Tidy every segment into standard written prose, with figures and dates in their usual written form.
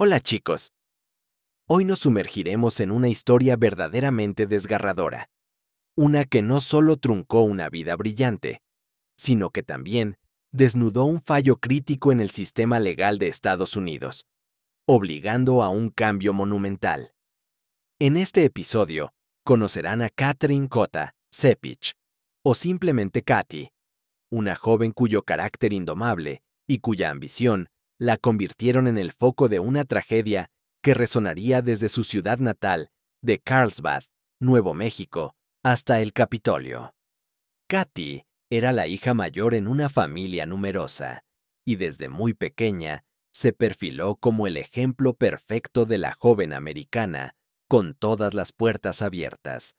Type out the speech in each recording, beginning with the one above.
Hola chicos, hoy nos sumergiremos en una historia verdaderamente desgarradora, una que no solo truncó una vida brillante, sino que también desnudó un fallo crítico en el sistema legal de Estados Unidos, obligando a un cambio monumental. En este episodio, conocerán a Catherine Cota Cepich, o simplemente Katy, una joven cuyo carácter indomable y cuya ambición la convirtieron en el foco de una tragedia que resonaría desde su ciudad natal de Carlsbad, Nuevo México, hasta el Capitolio. Katy era la hija mayor en una familia numerosa, y desde muy pequeña se perfiló como el ejemplo perfecto de la joven americana, con todas las puertas abiertas.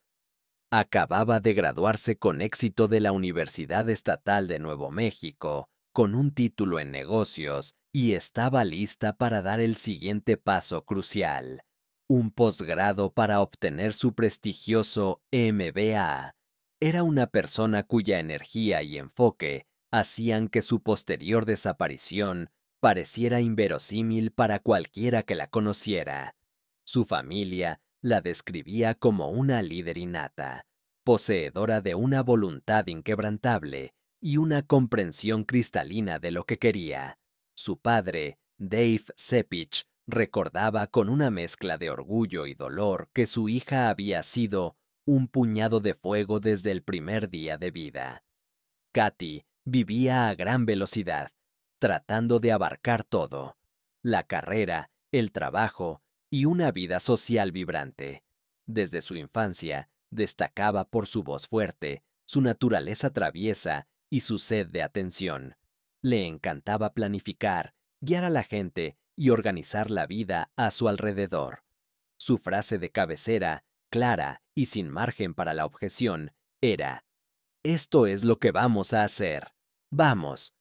Acababa de graduarse con éxito de la Universidad Estatal de Nuevo México, con un título en negocios, y estaba lista para dar el siguiente paso crucial, un posgrado para obtener su prestigioso MBA. Era una persona cuya energía y enfoque hacían que su posterior desaparición pareciera inverosímil para cualquiera que la conociera. Su familia la describía como una líder innata, poseedora de una voluntad inquebrantable y una comprensión cristalina de lo que quería. Su padre, Dave Cepich, recordaba con una mezcla de orgullo y dolor que su hija había sido un puñado de fuego desde el primer día de vida. Katy vivía a gran velocidad, tratando de abarcar todo: la carrera, el trabajo y una vida social vibrante. Desde su infancia, destacaba por su voz fuerte, su naturaleza traviesa y su sed de atención. Le encantaba planificar, guiar a la gente y organizar la vida a su alrededor. Su frase de cabecera, clara y sin margen para la objeción, era: esto es lo que vamos a hacer. Vamos.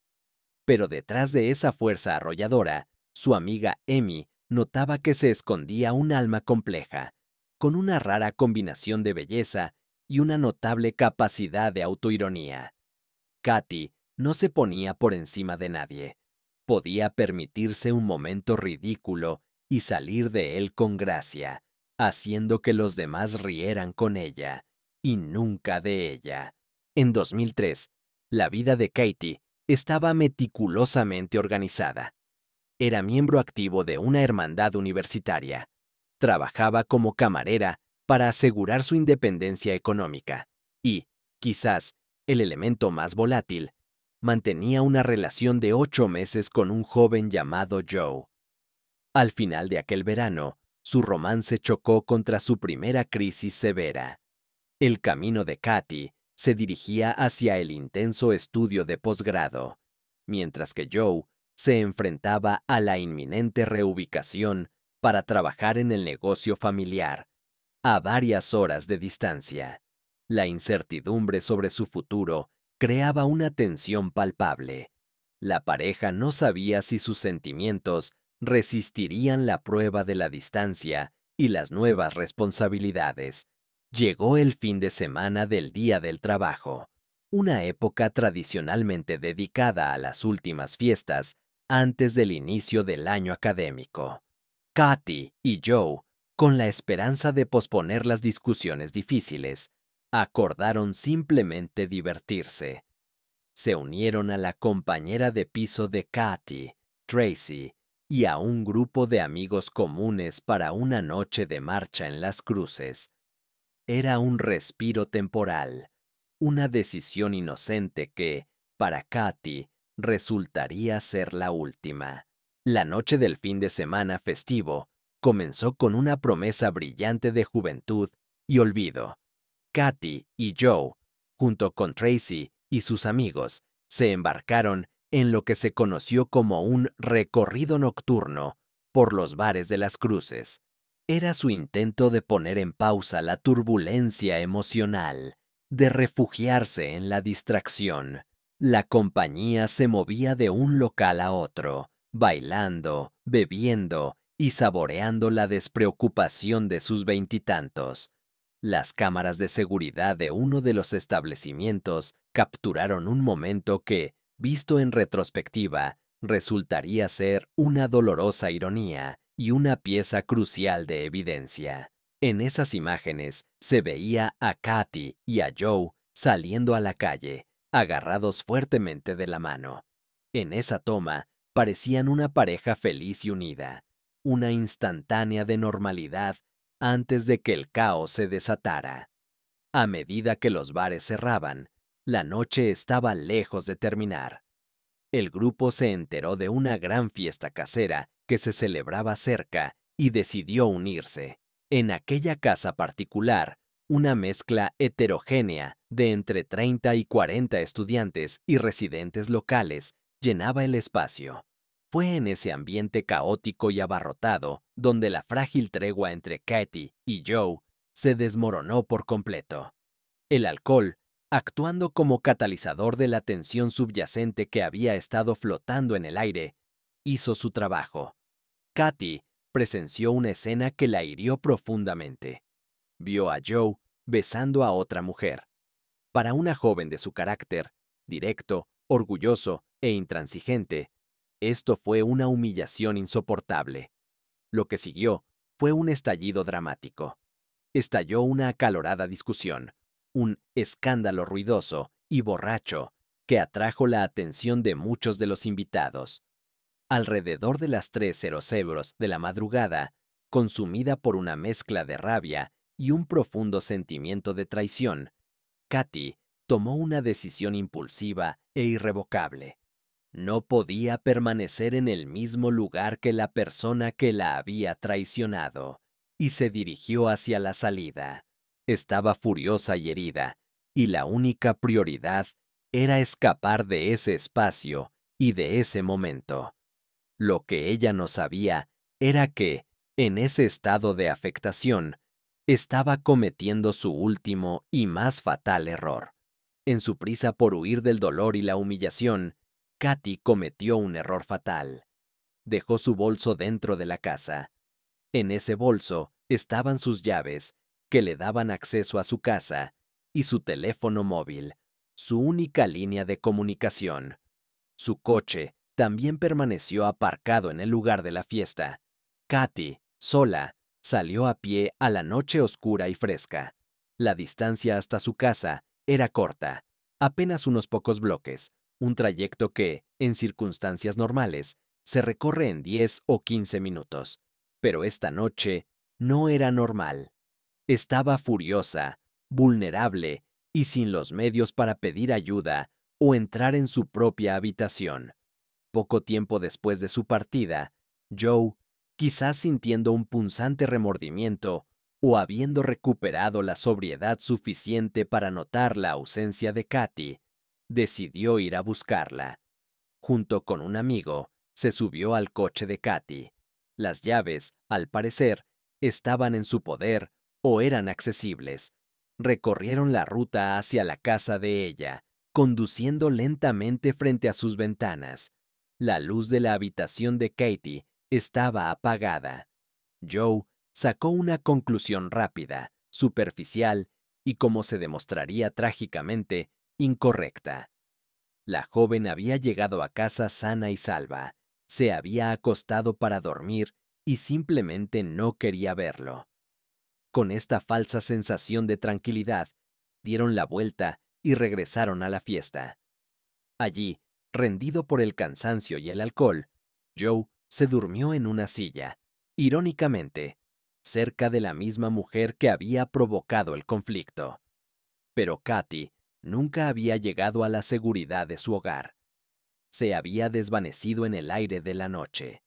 Pero detrás de esa fuerza arrolladora, su amiga Emmy notaba que se escondía un alma compleja, con una rara combinación de belleza y una notable capacidad de autoironía. Katy no se ponía por encima de nadie. Podía permitirse un momento ridículo y salir de él con gracia, haciendo que los demás rieran con ella, y nunca de ella. En 2003, la vida de Katy estaba meticulosamente organizada. Era miembro activo de una hermandad universitaria. Trabajaba como camarera para asegurar su independencia económica y, quizás, el elemento más volátil, mantenía una relación de 8 meses con un joven llamado Joe. Al final de aquel verano, su romance chocó contra su primera crisis severa. El camino de Katy se dirigía hacia el intenso estudio de posgrado, mientras que Joe se enfrentaba a la inminente reubicación para trabajar en el negocio familiar, a varias horas de distancia. La incertidumbre sobre su futuro creaba una tensión palpable. La pareja no sabía si sus sentimientos resistirían la prueba de la distancia y las nuevas responsabilidades. Llegó el fin de semana del Día del Trabajo, una época tradicionalmente dedicada a las últimas fiestas antes del inicio del año académico. Katy y Joe, con la esperanza de posponer las discusiones difíciles, acordaron simplemente divertirse. Se unieron a la compañera de piso de Katy, Tracy, y a un grupo de amigos comunes para una noche de marcha en Las Cruces. Era un respiro temporal, una decisión inocente que, para Katy, resultaría ser la última. La noche del fin de semana festivo comenzó con una promesa brillante de juventud y olvido. Katy y Joe, junto con Tracy y sus amigos, se embarcaron en lo que se conoció como un recorrido nocturno por los bares de Las Cruces. Era su intento de poner en pausa la turbulencia emocional, de refugiarse en la distracción. La compañía se movía de un local a otro, bailando, bebiendo y saboreando la despreocupación de sus veintitantos. Las cámaras de seguridad de uno de los establecimientos capturaron un momento que, visto en retrospectiva, resultaría ser una dolorosa ironía y una pieza crucial de evidencia. En esas imágenes se veía a Katy y a Joe saliendo a la calle, agarrados fuertemente de la mano. En esa toma parecían una pareja feliz y unida, una instantánea de normalidad antes de que el caos se desatara. A medida que los bares cerraban, la noche estaba lejos de terminar. El grupo se enteró de una gran fiesta casera que se celebraba cerca y decidió unirse. En aquella casa particular, una mezcla heterogénea de entre 30 y 40 estudiantes y residentes locales llenaba el espacio. Fue en ese ambiente caótico y abarrotado donde la frágil tregua entre Katy y Joe se desmoronó por completo. El alcohol, actuando como catalizador de la tensión subyacente que había estado flotando en el aire, hizo su trabajo. Katy presenció una escena que la hirió profundamente. Vio a Joe besando a otra mujer. Para una joven de su carácter, directo, orgulloso e intransigente, esto fue una humillación insoportable. Lo que siguió fue un estallido dramático. Estalló una acalorada discusión, un escándalo ruidoso y borracho que atrajo la atención de muchos de los invitados. Alrededor de las 3:00 de la madrugada, consumida por una mezcla de rabia y un profundo sentimiento de traición, Katy tomó una decisión impulsiva e irrevocable. No podía permanecer en el mismo lugar que la persona que la había traicionado, y se dirigió hacia la salida. Estaba furiosa y herida, y la única prioridad era escapar de ese espacio y de ese momento. Lo que ella no sabía era que, en ese estado de afectación, estaba cometiendo su último y más fatal error. En su prisa por huir del dolor y la humillación, Katy cometió un error fatal. Dejó su bolso dentro de la casa. En ese bolso estaban sus llaves, que le daban acceso a su casa, y su teléfono móvil, su única línea de comunicación. Su coche también permaneció aparcado en el lugar de la fiesta. Katy, sola, salió a pie a la noche oscura y fresca. La distancia hasta su casa era corta, apenas unos pocos bloques, un trayecto que, en circunstancias normales, se recorre en 10 o 15 minutos. Pero esta noche no era normal. Estaba furiosa, vulnerable y sin los medios para pedir ayuda o entrar en su propia habitación. Poco tiempo después de su partida, Joe, quizás sintiendo un punzante remordimiento o habiendo recuperado la sobriedad suficiente para notar la ausencia de Katy, decidió ir a buscarla. Junto con un amigo, se subió al coche de Katy. Las llaves, al parecer, estaban en su poder o eran accesibles. Recorrieron la ruta hacia la casa de ella, conduciendo lentamente frente a sus ventanas. La luz de la habitación de Katy estaba apagada. Joe sacó una conclusión rápida, superficial y, como se demostraría trágicamente, incorrecta. La joven había llegado a casa sana y salva, se había acostado para dormir y simplemente no quería verlo. Con esta falsa sensación de tranquilidad, dieron la vuelta y regresaron a la fiesta. Allí, rendido por el cansancio y el alcohol, Joe se durmió en una silla, irónicamente, cerca de la misma mujer que había provocado el conflicto. Pero Katy nunca había llegado a la seguridad de su hogar. Se había desvanecido en el aire de la noche.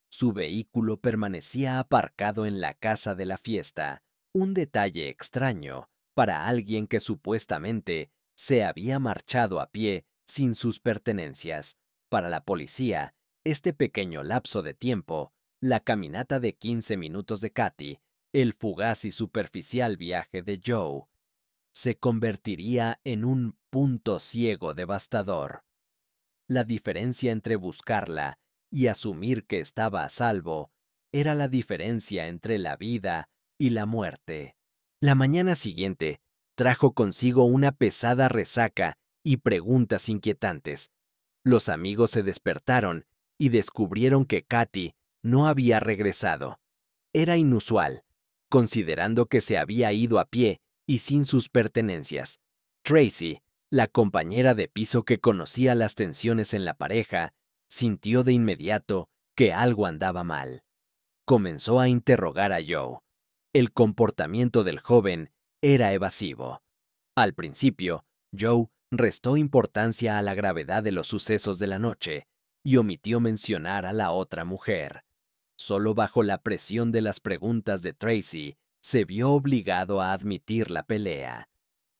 Su vehículo permanecía aparcado en la casa de la fiesta, un detalle extraño para alguien que supuestamente se había marchado a pie sin sus pertenencias. Para la policía, este pequeño lapso de tiempo, la caminata de 15 minutos de Katy, el fugaz y superficial viaje de Joe, se convertiría en un punto ciego devastador. La diferencia entre buscarla y asumir que estaba a salvo era la diferencia entre la vida y la muerte. La mañana siguiente trajo consigo una pesada resaca y preguntas inquietantes. Los amigos se despertaron y descubrieron que Katy no había regresado. Era inusual, considerando que se había ido a pie y sin sus pertenencias. Tracy, la compañera de piso que conocía las tensiones en la pareja, sintió de inmediato que algo andaba mal. Comenzó a interrogar a Joe. El comportamiento del joven era evasivo. Al principio, Joe restó importancia a la gravedad de los sucesos de la noche y omitió mencionar a la otra mujer. Solo bajo la presión de las preguntas de Tracy, se vio obligado a admitir la pelea.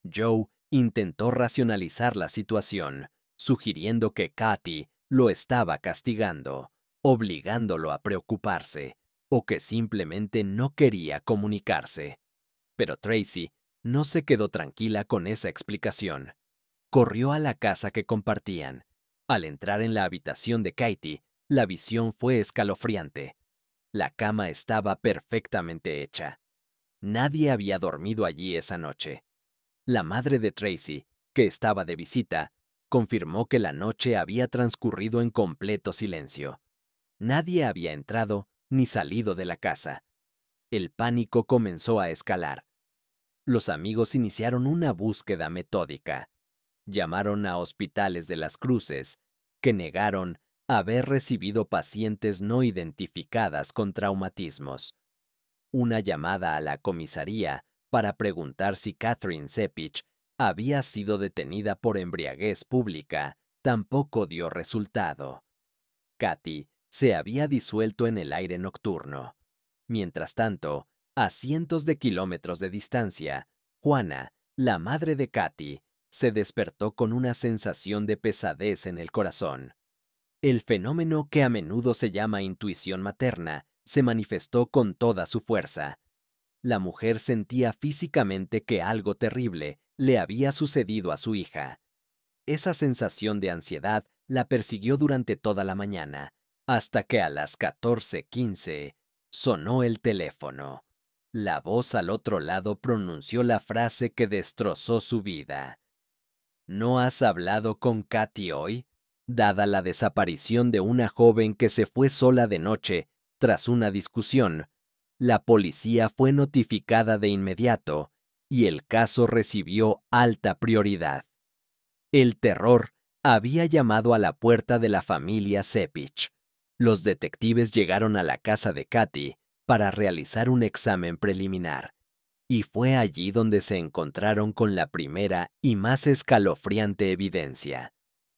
Joe intentó racionalizar la situación, sugiriendo que Katy lo estaba castigando, obligándolo a preocuparse, o que simplemente no quería comunicarse. Pero Tracy no se quedó tranquila con esa explicación. Corrió a la casa que compartían. Al entrar en la habitación de Katy, la visión fue escalofriante. La cama estaba perfectamente hecha. Nadie había dormido allí esa noche. La madre de Tracy, que estaba de visita, confirmó que la noche había transcurrido en completo silencio. Nadie había entrado ni salido de la casa. El pánico comenzó a escalar. Los amigos iniciaron una búsqueda metódica. Llamaron a hospitales de las cruces, que negaron haber recibido pacientes no identificadas con traumatismos. Una llamada a la comisaría para preguntar si Catherine Sepich había sido detenida por embriaguez pública tampoco dio resultado. Katy se había disuelto en el aire nocturno. Mientras tanto, a cientos de kilómetros de distancia, Juana, la madre de Katy, se despertó con una sensación de pesadez en el corazón. El fenómeno que a menudo se llama intuición materna se manifestó con toda su fuerza. La mujer sentía físicamente que algo terrible le había sucedido a su hija. Esa sensación de ansiedad la persiguió durante toda la mañana, hasta que a las 14:15 sonó el teléfono. La voz al otro lado pronunció la frase que destrozó su vida. ¿No has hablado con Katy hoy? Dada la desaparición de una joven que se fue sola de noche tras una discusión, la policía fue notificada de inmediato y el caso recibió alta prioridad. El terror había llamado a la puerta de la familia Sepich. Los detectives llegaron a la casa de Katy para realizar un examen preliminar, y fue allí donde se encontraron con la primera y más escalofriante evidencia.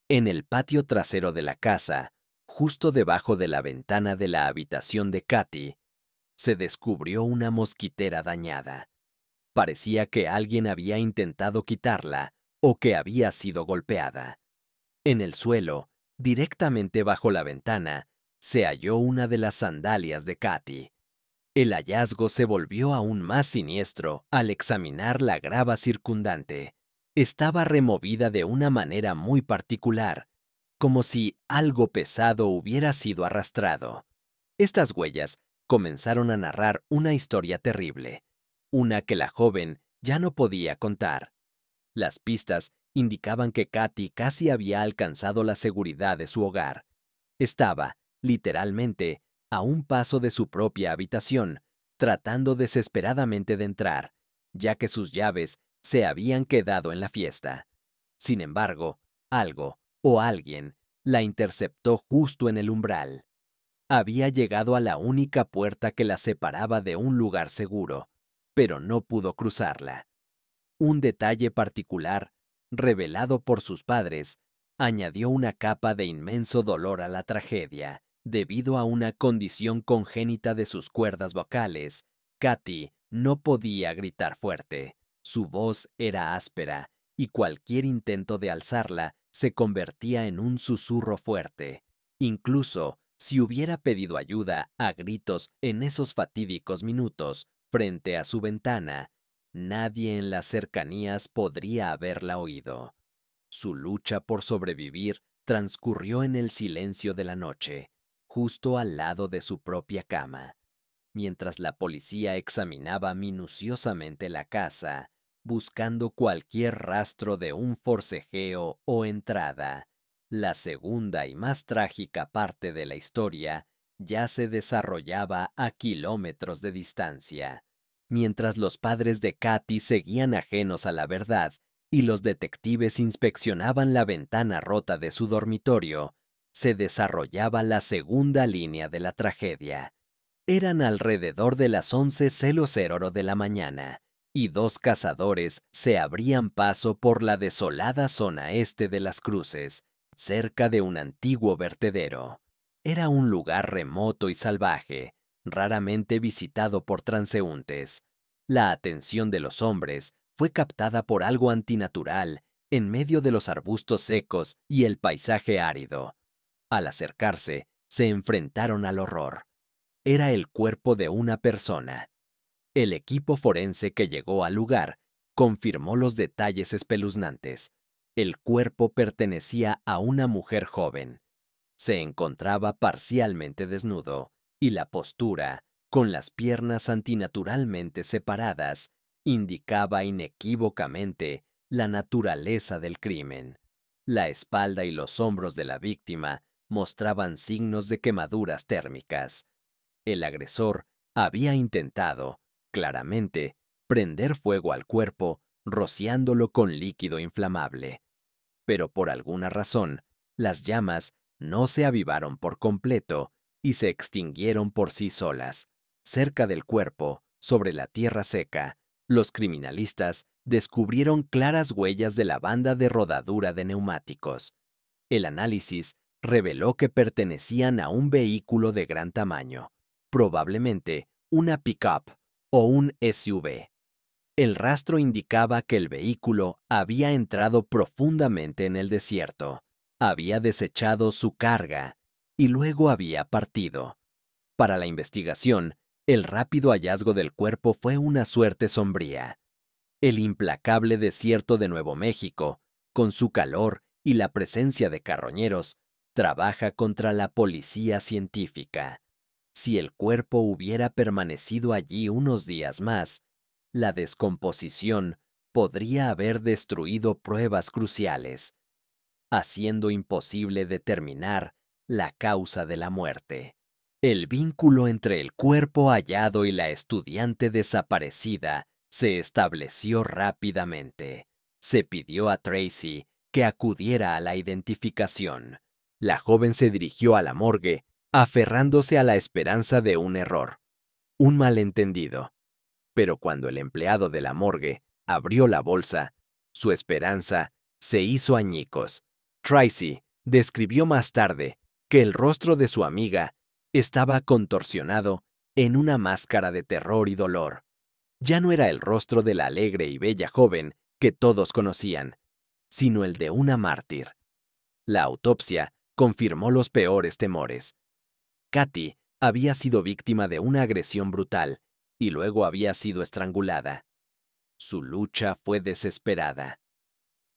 En el patio trasero de la casa, justo debajo de la ventana de la habitación de Katy, se descubrió una mosquitera dañada. Parecía que alguien había intentado quitarla o que había sido golpeada. En el suelo, directamente bajo la ventana, se halló una de las sandalias de Katy. El hallazgo se volvió aún más siniestro al examinar la grava circundante. Estaba removida de una manera muy particular, como si algo pesado hubiera sido arrastrado. Estas huellas comenzaron a narrar una historia terrible, una que la joven ya no podía contar. Las pistas indicaban que Katy casi había alcanzado la seguridad de su hogar. Estaba, literalmente, a un paso de su propia habitación, tratando desesperadamente de entrar, ya que sus llaves se habían quedado en la fiesta. Sin embargo, algo o alguien la interceptó justo en el umbral. Había llegado a la única puerta que la separaba de un lugar seguro, pero no pudo cruzarla. Un detalle particular, revelado por sus padres, añadió una capa de inmenso dolor a la tragedia. Debido a una condición congénita de sus cuerdas vocales, Katy no podía gritar fuerte. Su voz era áspera y cualquier intento de alzarla se convertía en un susurro fuerte. Incluso si hubiera pedido ayuda a gritos en esos fatídicos minutos frente a su ventana, nadie en las cercanías podría haberla oído. Su lucha por sobrevivir transcurrió en el silencio de la noche, justo al lado de su propia cama. Mientras la policía examinaba minuciosamente la casa, buscando cualquier rastro de un forcejeo o entrada, la segunda y más trágica parte de la historia ya se desarrollaba a kilómetros de distancia. Mientras los padres de Katy seguían ajenos a la verdad y los detectives inspeccionaban la ventana rota de su dormitorio, se desarrollaba la segunda línea de la tragedia. Eran alrededor de las 11:00 de la mañana, y dos cazadores se abrían paso por la desolada zona este de Las Cruces, cerca de un antiguo vertedero. Era un lugar remoto y salvaje, raramente visitado por transeúntes. La atención de los hombres fue captada por algo antinatural en medio de los arbustos secos y el paisaje árido. Al acercarse, se enfrentaron al horror. Era el cuerpo de una persona. El equipo forense que llegó al lugar confirmó los detalles espeluznantes. El cuerpo pertenecía a una mujer joven. Se encontraba parcialmente desnudo, y la postura, con las piernas antinaturalmente separadas, indicaba inequívocamente la naturaleza del crimen. La espalda y los hombros de la víctima mostraban signos de quemaduras térmicas. El agresor había intentado, claramente, prender fuego al cuerpo, rociándolo con líquido inflamable. Pero por alguna razón, las llamas no se avivaron por completo y se extinguieron por sí solas. Cerca del cuerpo, sobre la tierra seca, los criminalistas descubrieron claras huellas de la banda de rodadura de neumáticos. El análisis reveló que pertenecían a un vehículo de gran tamaño, probablemente una pick-up o un SUV. El rastro indicaba que el vehículo había entrado profundamente en el desierto, había desechado su carga y luego había partido. Para la investigación, el rápido hallazgo del cuerpo fue una suerte sombría. El implacable desierto de Nuevo México, con su calor y la presencia de carroñeros, trabaja contra la policía científica. Si el cuerpo hubiera permanecido allí unos días más, la descomposición podría haber destruido pruebas cruciales, haciendo imposible determinar la causa de la muerte. El vínculo entre el cuerpo hallado y la estudiante desaparecida se estableció rápidamente. Se pidió a Tracy que acudiera a la identificación. La joven se dirigió a la morgue, aferrándose a la esperanza de un error, un malentendido. Pero cuando el empleado de la morgue abrió la bolsa, su esperanza se hizo añicos. Tracy describió más tarde que el rostro de su amiga estaba contorsionado en una máscara de terror y dolor. Ya no era el rostro de la alegre y bella joven que todos conocían, sino el de una mártir. La autopsia confirmó los peores temores. Katy había sido víctima de una agresión brutal y luego había sido estrangulada. Su lucha fue desesperada.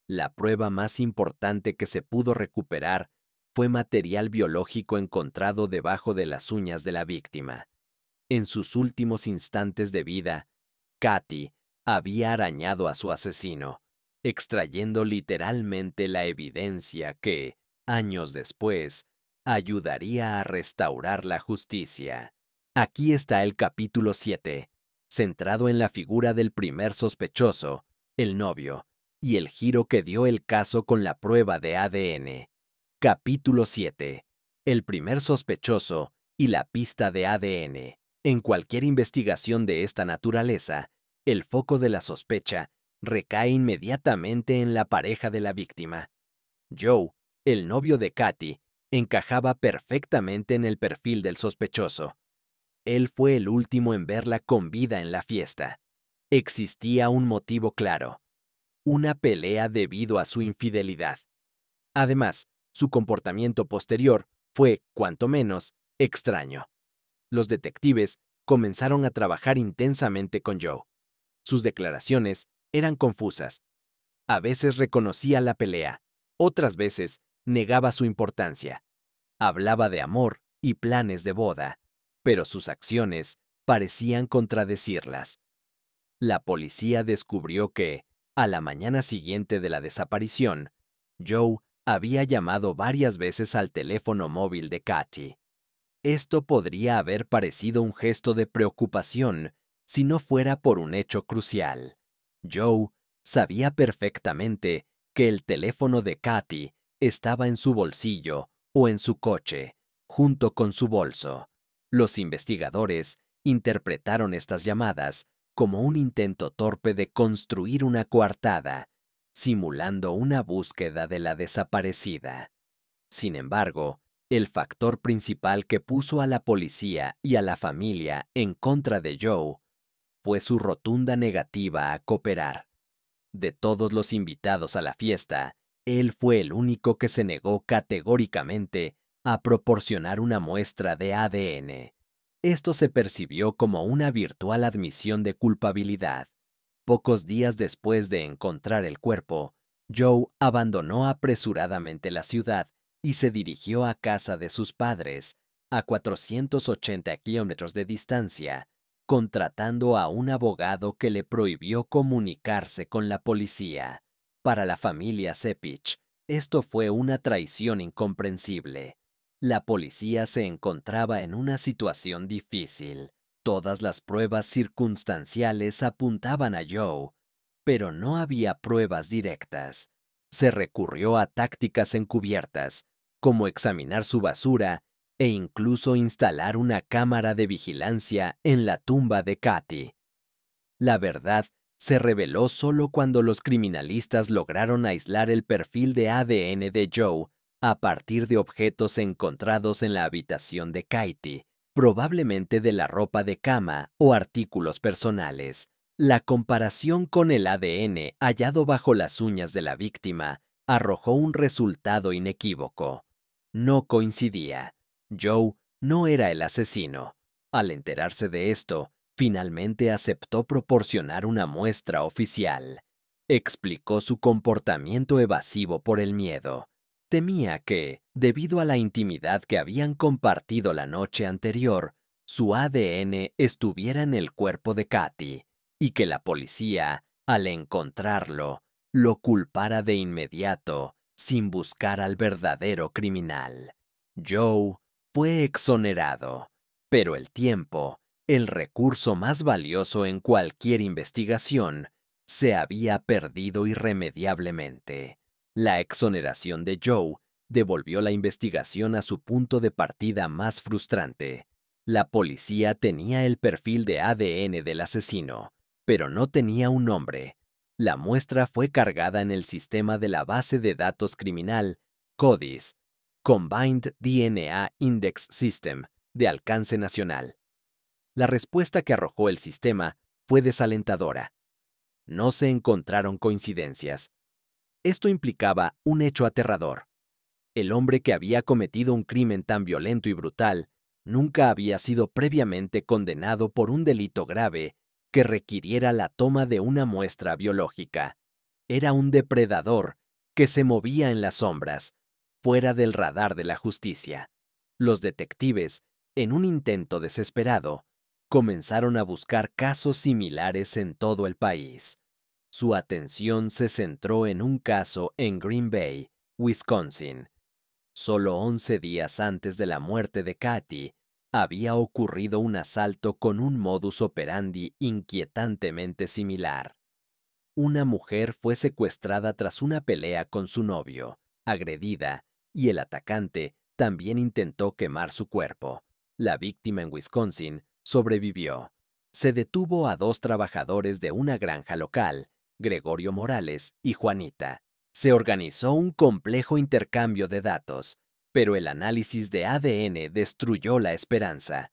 La prueba más importante que se pudo recuperar fue material biológico encontrado debajo de las uñas de la víctima. En sus últimos instantes de vida, Katy había arañado a su asesino, extrayendo literalmente la evidencia que, años después, ayudaría a restaurar la justicia. Aquí está el capítulo 7, centrado en la figura del primer sospechoso, el novio, y el giro que dio el caso con la prueba de ADN. Capítulo 7. El primer sospechoso y la pista de ADN. En cualquier investigación de esta naturaleza, el foco de la sospecha recae inmediatamente en la pareja de la víctima. Joe, el novio de Katy, encajaba perfectamente en el perfil del sospechoso. Él fue el último en verla con vida en la fiesta. Existía un motivo claro: una pelea debido a su infidelidad. Además, su comportamiento posterior fue, cuanto menos, extraño. Los detectives comenzaron a trabajar intensamente con Joe. Sus declaraciones eran confusas. A veces reconocía la pelea, otras veces negaba su importancia. Hablaba de amor y planes de boda, pero sus acciones parecían contradecirlas. La policía descubrió que, a la mañana siguiente de la desaparición, Joe había llamado varias veces al teléfono móvil de Katy. Esto podría haber parecido un gesto de preocupación si no fuera por un hecho crucial. Joe sabía perfectamente que el teléfono de Katy estaba en su bolsillo o en su coche, junto con su bolso. Los investigadores interpretaron estas llamadas como un intento torpe de construir una coartada, simulando una búsqueda de la desaparecida. Sin embargo, el factor principal que puso a la policía y a la familia en contra de Joe fue su rotunda negativa a cooperar. De todos los invitados a la fiesta, él fue el único que se negó categóricamente a proporcionar una muestra de ADN. Esto se percibió como una virtual admisión de culpabilidad. Pocos días después de encontrar el cuerpo, Joe abandonó apresuradamente la ciudad y se dirigió a casa de sus padres, a 480 kilómetros de distancia, contratando a un abogado que le prohibió comunicarse con la policía. Para la familia Sepich, esto fue una traición incomprensible. La policía se encontraba en una situación difícil. Todas las pruebas circunstanciales apuntaban a Joe, pero no había pruebas directas. Se recurrió a tácticas encubiertas, como examinar su basura e incluso instalar una cámara de vigilancia en la tumba de Katy. La verdad se reveló solo cuando los criminalistas lograron aislar el perfil de ADN de Joe a partir de objetos encontrados en la habitación de Katy, probablemente de la ropa de cama o artículos personales. La comparación con el ADN hallado bajo las uñas de la víctima arrojó un resultado inequívoco. No coincidía. Joe no era el asesino. Al enterarse de esto, finalmente aceptó proporcionar una muestra oficial. Explicó su comportamiento evasivo por el miedo. Temía que, debido a la intimidad que habían compartido la noche anterior, su ADN estuviera en el cuerpo de Katy, y que la policía, al encontrarlo, lo culpara de inmediato, sin buscar al verdadero criminal. Joe fue exonerado, pero el tiempo, el recurso más valioso en cualquier investigación, se había perdido irremediablemente. La exoneración de Joe devolvió la investigación a su punto de partida más frustrante. La policía tenía el perfil de ADN del asesino, pero no tenía un nombre. La muestra fue cargada en el sistema de la base de datos criminal CODIS, Combined DNA Index System, de alcance nacional. La respuesta que arrojó el sistema fue desalentadora. No se encontraron coincidencias. Esto implicaba un hecho aterrador. El hombre que había cometido un crimen tan violento y brutal nunca había sido previamente condenado por un delito grave que requiriera la toma de una muestra biológica. Era un depredador que se movía en las sombras, fuera del radar de la justicia. Los detectives, en un intento desesperado, comenzaron a buscar casos similares en todo el país. Su atención se centró en un caso en Green Bay, Wisconsin. Solo 11 días antes de la muerte de Katy, había ocurrido un asalto con un modus operandi inquietantemente similar. Una mujer fue secuestrada tras una pelea con su novio, agredida, y el atacante también intentó quemar su cuerpo. La víctima en Wisconsin sobrevivió. Se detuvo a 2 trabajadores de una granja local, Gregorio Morales y Juanita. Se organizó un complejo intercambio de datos, pero el análisis de ADN destruyó la esperanza.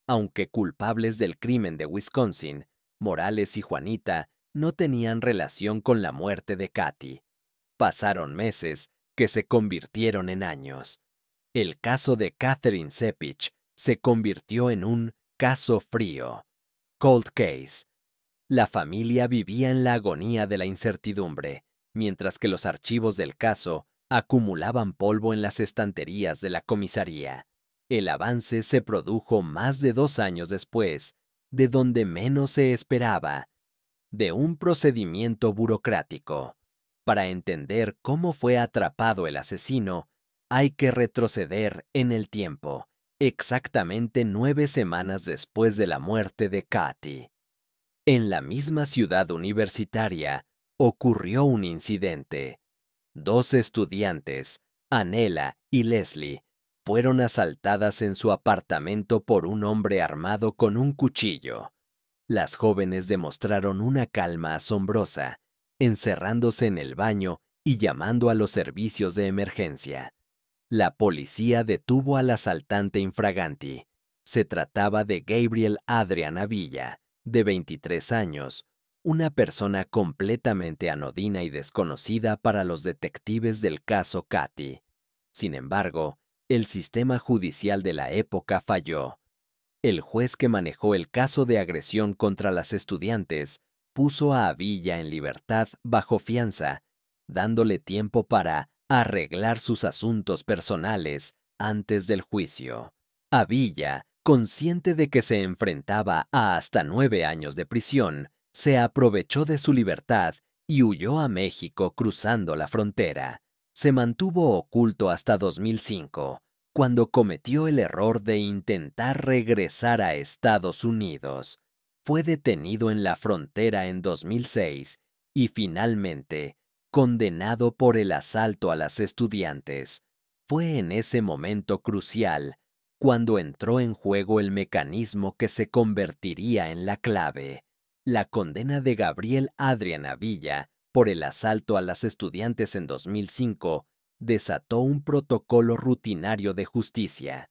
Aunque culpables del crimen de Wisconsin, Morales y Juanita no tenían relación con la muerte de Katy. Pasaron meses que se convirtieron en años. El caso de Catherine Sepich se convirtió en un caso frío, cold case. La familia vivía en la agonía de la incertidumbre, mientras que los archivos del caso acumulaban polvo en las estanterías de la comisaría. El avance se produjo más de 2 años después, de donde menos se esperaba, de un procedimiento burocrático. Para entender cómo fue atrapado el asesino, hay que retroceder en el tiempo exactamente 9 semanas después de la muerte de Katy. En la misma ciudad universitaria ocurrió un incidente. Dos estudiantes, Anela y Leslie, fueron asaltadas en su apartamento por un hombre armado con un cuchillo. Las jóvenes demostraron una calma asombrosa, encerrándose en el baño y llamando a los servicios de emergencia. La policía detuvo al asaltante infraganti. Se trataba de Gabriel Adrian Avilla, de 23 años, una persona completamente anodina y desconocida para los detectives del caso Katy. Sin embargo, el sistema judicial de la época falló. El juez que manejó el caso de agresión contra las estudiantes puso a Avilla en libertad bajo fianza, dándole tiempo para arreglar sus asuntos personales antes del juicio. Avilla, consciente de que se enfrentaba a hasta 9 años de prisión, se aprovechó de su libertad y huyó a México cruzando la frontera. Se mantuvo oculto hasta 2005, cuando cometió el error de intentar regresar a Estados Unidos. Fue detenido en la frontera en 2006 y finalmente condenado por el asalto a las estudiantes. Fue en ese momento crucial cuando entró en juego el mecanismo que se convertiría en la clave. La condena de Gabriel Adrian Avilla por el asalto a las estudiantes en 2005 desató un protocolo rutinario de justicia.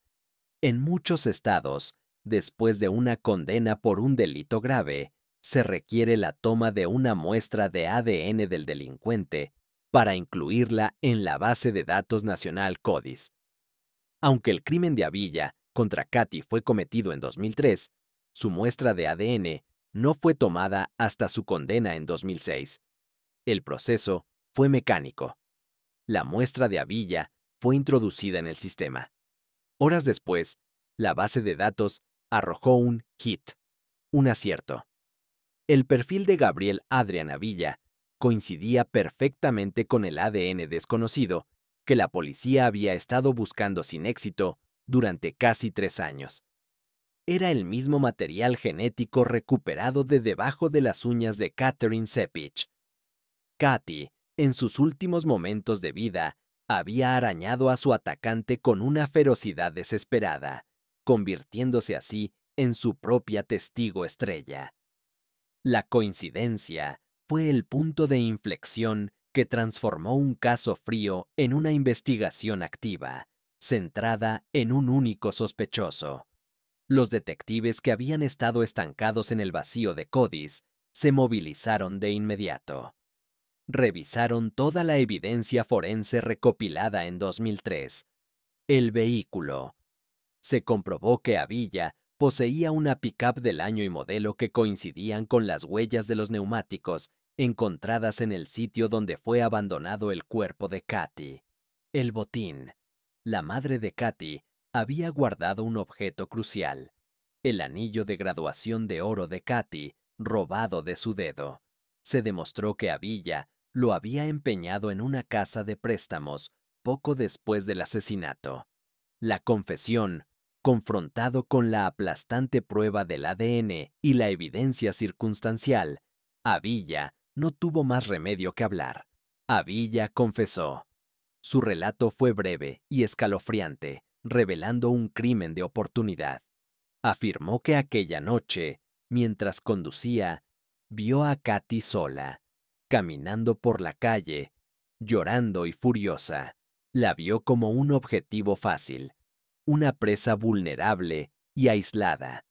En muchos estados, después de una condena por un delito grave, se requiere la toma de una muestra de ADN del delincuente para incluirla en la base de datos nacional CODIS. Aunque el crimen de Avilla contra Katy fue cometido en 2003, su muestra de ADN no fue tomada hasta su condena en 2006. El proceso fue mecánico. La muestra de Avilla fue introducida en el sistema. Horas después, la base de datos arrojó un hit, un acierto. El perfil de Gabriel Adrian Avilla coincidía perfectamente con el ADN desconocido que la policía había estado buscando sin éxito durante casi 3 años. Era el mismo material genético recuperado de debajo de las uñas de Catherine Sepich. Katy, en sus últimos momentos de vida, había arañado a su atacante con una ferocidad desesperada, convirtiéndose así en su propia testigo estrella. La coincidencia fue el punto de inflexión que transformó un caso frío en una investigación activa, centrada en un único sospechoso. Los detectives que habían estado estancados en el vacío de Codis se movilizaron de inmediato. Revisaron toda la evidencia forense recopilada en 2003. El vehículo. Se comprobó que Avilla poseía una pickup del año y modelo que coincidían con las huellas de los neumáticos encontradas en el sitio donde fue abandonado el cuerpo de Katy. El botín. La madre de Katy había guardado un objeto crucial, el anillo de graduación de oro de Katy, robado de su dedo. Se demostró que Avilla lo había empeñado en una casa de préstamos poco después del asesinato. La confesión, confrontado con la aplastante prueba del ADN y la evidencia circunstancial, Avilla no tuvo más remedio que hablar. Avilla confesó. Su relato fue breve y escalofriante, revelando un crimen de oportunidad. Afirmó que aquella noche, mientras conducía, vio a Katy sola, caminando por la calle, llorando y furiosa. La vio como un objetivo fácil, una presa vulnerable y aislada.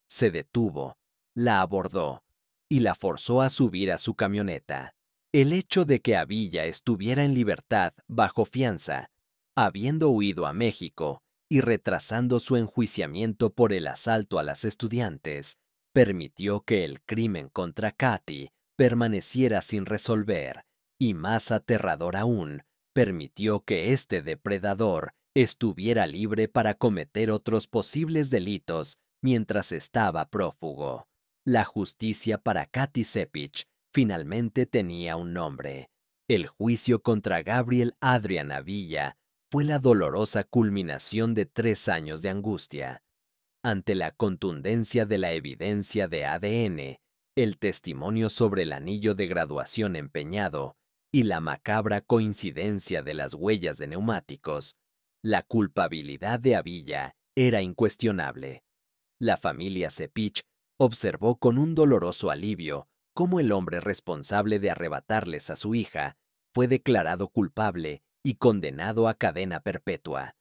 Se detuvo, la abordó y la forzó a subir a su camioneta. El hecho de que Avilla estuviera en libertad bajo fianza, habiendo huido a México y retrasando su enjuiciamiento por el asalto a las estudiantes, permitió que el crimen contra Katy permaneciera sin resolver y, más aterrador aún, permitió que este depredador estuviera libre para cometer otros posibles delitos mientras estaba prófugo. La justicia para Katy Sepich finalmente tenía un nombre. El juicio contra Gabriel Adrian Avilla fue la dolorosa culminación de 3 años de angustia. Ante la contundencia de la evidencia de ADN, el testimonio sobre el anillo de graduación empeñado y la macabra coincidencia de las huellas de neumáticos, la culpabilidad de Avilla era incuestionable. La familia Cepich observó con un doloroso alivio cómo el hombre responsable de arrebatarles a su hija fue declarado culpable y condenado a cadena perpetua.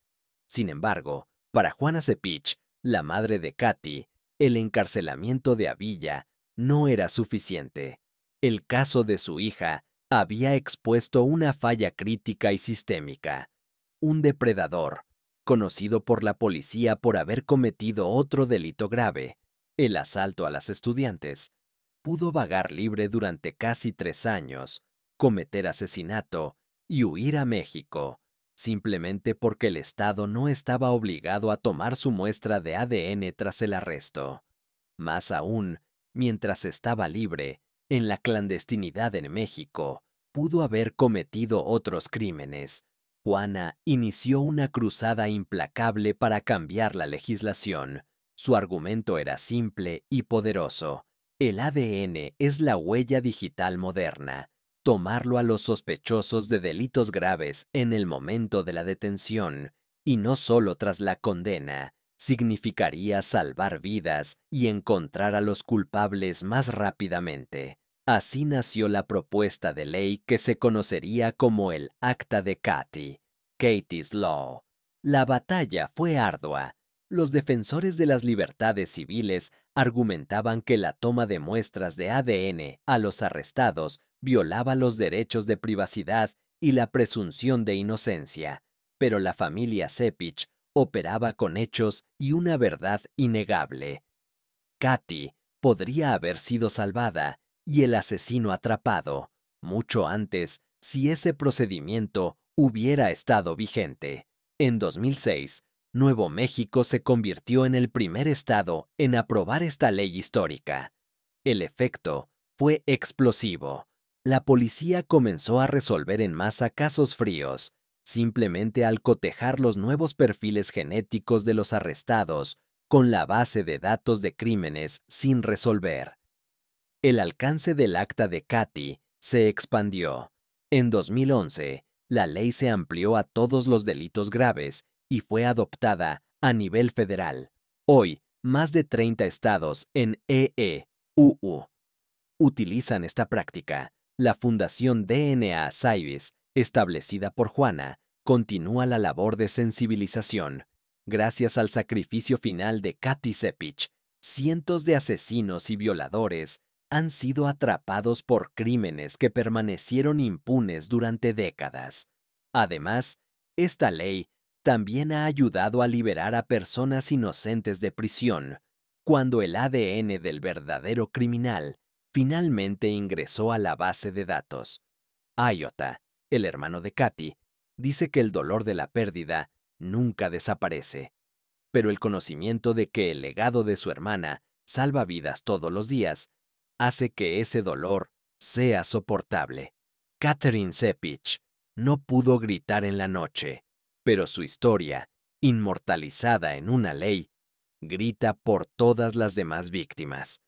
Sin embargo, para Juana Cepich, la madre de Katy, el encarcelamiento de Avilla no era suficiente. El caso de su hija había expuesto una falla crítica y sistémica. Un depredador, conocido por la policía por haber cometido otro delito grave, el asalto a las estudiantes, pudo vagar libre durante casi 3 años, cometer asesinato y huir a México, simplemente porque el Estado no estaba obligado a tomar su muestra de ADN tras el arresto. Más aún, mientras estaba libre, en la clandestinidad en México, pudo haber cometido otros crímenes. Juana inició una cruzada implacable para cambiar la legislación. Su argumento era simple y poderoso. El ADN es la huella digital moderna. Tomarlo a los sospechosos de delitos graves en el momento de la detención, y no solo tras la condena, significaría salvar vidas y encontrar a los culpables más rápidamente. Así nació la propuesta de ley que se conocería como el Acta de Katy, Katy's Law. La batalla fue ardua. Los defensores de las libertades civiles argumentaban que la toma de muestras de ADN a los arrestados violaba los derechos de privacidad y la presunción de inocencia, pero la familia Cepich operaba con hechos y una verdad innegable. Katy podría haber sido salvada y el asesino atrapado mucho antes si ese procedimiento hubiera estado vigente. En 2006, Nuevo México se convirtió en el primer estado en aprobar esta ley histórica. El efecto fue explosivo. La policía comenzó a resolver en masa casos fríos, simplemente al cotejar los nuevos perfiles genéticos de los arrestados con la base de datos de crímenes sin resolver. El alcance del Acta de Katy se expandió. En 2011, la ley se amplió a todos los delitos graves y fue adoptada a nivel federal. Hoy, más de 30 estados en EEUU utilizan esta práctica. La Fundación DNA Cybis, establecida por Juana, continúa la labor de sensibilización. Gracias al sacrificio final de Katy Cepich, cientos de asesinos y violadores han sido atrapados por crímenes que permanecieron impunes durante décadas. Además, esta ley también ha ayudado a liberar a personas inocentes de prisión, cuando el ADN del verdadero criminal finalmente ingresó a la base de datos. Iota, el hermano de Katy, dice que el dolor de la pérdida nunca desaparece, pero el conocimiento de que el legado de su hermana salva vidas todos los días hace que ese dolor sea soportable. Catherine Cepich no pudo gritar en la noche, pero su historia, inmortalizada en una ley, grita por todas las demás víctimas.